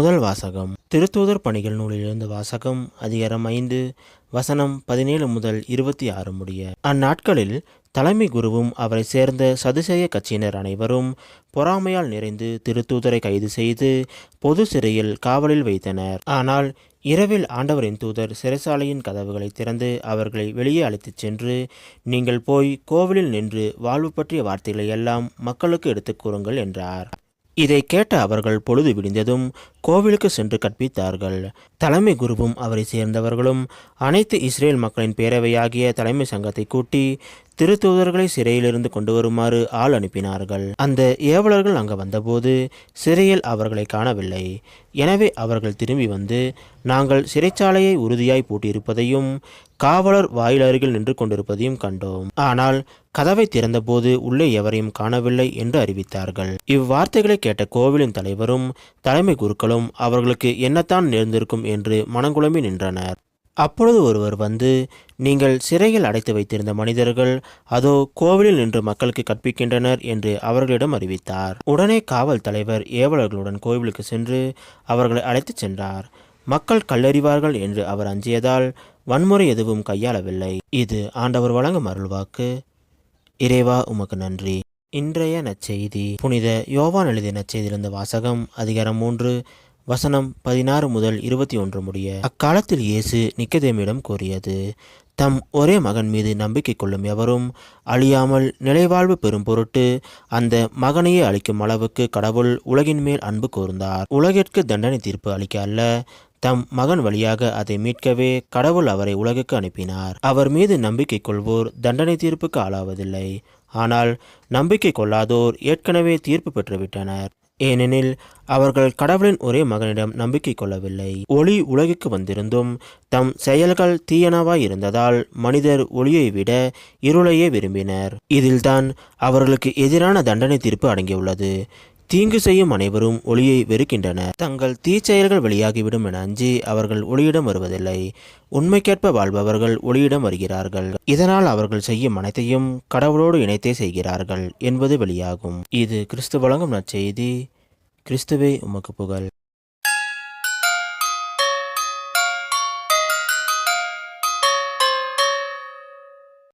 முதல் வாசகம் திருத்தூதர் பணிகள் நூலிலிருந்து வாசகம். அதிகாரம் 5 வசனம் 17 முதல் 26 முடிய. அந்நாட்களில் தலைமை குருவும் அவரை சேர்ந்த சதுசேய கட்சியினர் அனைவரும் பொறாமையால் நிறைந்து திருத்தூதரை கைது செய்து பொது சிறையில் காவலில் வைத்தனர். ஆனால் இரவில் ஆண்டவரின் தூதர் சிறைசாலையின் கதவுகளை திறந்து அவர்களை வெளியே அழைத்துச் சென்று, நீங்கள் போய் கோவிலில் நின்று வாழ்வு பற்றிய வார்த்தைகளை எல்லாம் மக்களுக்கு எடுத்துக் கூறுங்கள் என்றார். இதை கேட்ட அவர்கள் பொழுது விடிந்ததும் கோவிலுக்கு சென்று கற்பித்தார்கள். தலைமை குருவும் அவரை சேர்ந்தவர்களும் அனைத்து இஸ்ரேல் மக்களின் பேரவையாகிய தலைமை சங்கத்தை கூட்டி திருத்தூதர்களை சிறையிலிருந்து கொண்டு வருமாறு ஆள் அனுப்பினார்கள். அந்த ஏவலர்கள் அங்கு வந்தபோது சிறையில் அவர்களை காணவில்லை. எனவே அவர்கள் திரும்பி வந்து, நாங்கள் சிறைச்சாலையை உறுதியாய் பூட்டியிருப்பதையும் காவலர் வாயில் அருகில் நின்று கொண்டிருப்பதையும் கண்டோம். ஆனால் கதவை திறந்தபோது உள்ளே எவரையும் காணவில்லை என்று அறிவித்தார்கள். இவ்வார்த்தைகளை கேட்ட கோவிலின் தலைவரும் தலைமை குருக்களும் அவர்களுக்கு என்னத்தான் நேர்ந்திருக்கும் என்று மனங்குழம்பி நின்றனர். அப்பொழுது ஒருவர் வந்து, நீங்கள் சிறையில் அடைத்து வைத்திருந்த மனிதர்கள் அதோ கோவிலில் நின்று மக்களுக்கு கற்பிக்கின்றனர் என்று அவர்களிடம் அறிவித்தார். உடனே காவல் தலைவர் ஏவலர்களுடன் கோவிலுக்கு சென்று அவர்களை அழைத்துச் சென்றார். மக்கள் கல்லறிவார்கள் என்று அவர் அஞ்சியதால் வன்முறை எதுவும் கையாளவில்லை. இது ஆண்டவர் வழங்கும் அருள்வாக்கு. இறைவா உமக்கு நன்றி. இன்றைய நற்செய்தி புனித யோவான் எழுதிய நற்செய்தியிலிருந்து வாசகம். அதிகாரம் 3 வசனம் 16 முதல் 21 முடிய. அக்காலத்தில் இயேசு நிக்கதேமிடம் கூறியது, தம் ஒரே மகன் மீது நம்பிக்கை கொள்ளும் எவரும் அழியாமல் நிலைவாழ்வு பெறும் பொருட்டு அந்த மகனையே அளிக்கும் அளவுக்கு கடவுள் உலகின் மேல் அன்பு கூர்ந்தார். உலகிற்கு தண்டனை தீர்ப்பு அளிக்க அல்ல, தம் மகன் வழியாக அதை மீட்கவே கடவுள் அவரை உலகுக்கு அனுப்பினார். அவர் மீது நம்பிக்கை கொள்வோர் தண்டனை தீர்ப்புக்கு ஆளாவதில்லை. ஆனால் நம்பிக்கை கொள்ளாதோர் ஏற்கனவே தீர்ப்பு பெற்றுவிட்டனர். ஏனெனில் அவர்கள் கடவுளின் ஒரே மகனிடம் நம்பிக்கை கொள்ளவில்லை. ஒளி உலகிற்கு வந்திருந்தும் தம் செயல்கள் தீயனவாய் இருந்ததால் மனிதர் ஒளியை விட இருளையே விரும்பினர். இதில்தான் அவர்களுக்கு எதிரான தண்டனை தீர்ப்பு அடங்கியுள்ளது. தீங்கு செய்யும் அனைவரும் ஒளியை வெறுக்கின்றனர். தங்கள் தீச்செயல்கள் வெளியாகிவிடும் என அஞ்சி அவர்கள் ஒளியிடம் வருவதில்லை. உண்மைக்கேற்ப வாழ்பவர்கள் ஒளியிடம் வருகிறார்கள். இதனால் அவர்கள் செய்யும் அனைத்தையும் கடவுளோடு இணைத்தே செய்கிறார்கள் என்பது வெளியாகும். இது கிறிஸ்து வழங்கும் நற்செய்தி. கிறிஸ்துவே உமக்கு புகழ்.